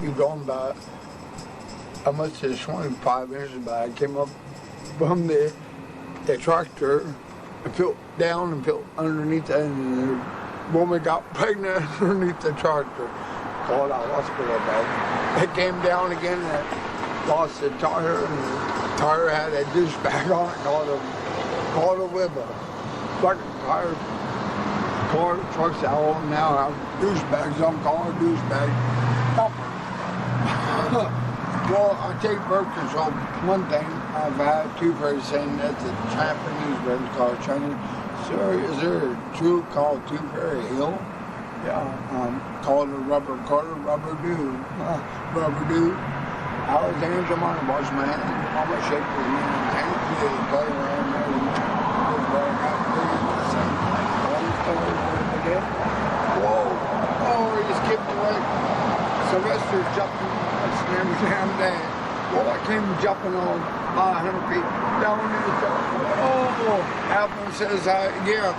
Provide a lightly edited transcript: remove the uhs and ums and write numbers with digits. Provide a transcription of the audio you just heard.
be going about, I must say 25 inches, but I came up from the tractor and fell down and fell underneath it, and the woman got pregnant underneath the tractor. Called a hospital bed. It came down again and it lost the tire, and the tire had a douchebag on it, called a whip. Bucket tire, car, trucks that all now have douchebags. I'm calling a douchebag bumper. Well, I take birth control. One thing, I've had two friends saying that the Japanese brand called Chinese. Sir, is there a tool called Tooth Fairy Hill? Yeah, called a rubber cutter, rubber dude. Alexander Money, wash my hands. I'm gonna shake his man in the hand. They play around there. Whoa, oh, he just skipped away. Sylvester's jumping every damn day. Well, I came jumping on 100 feet down in the Oh, Alvin says, yeah.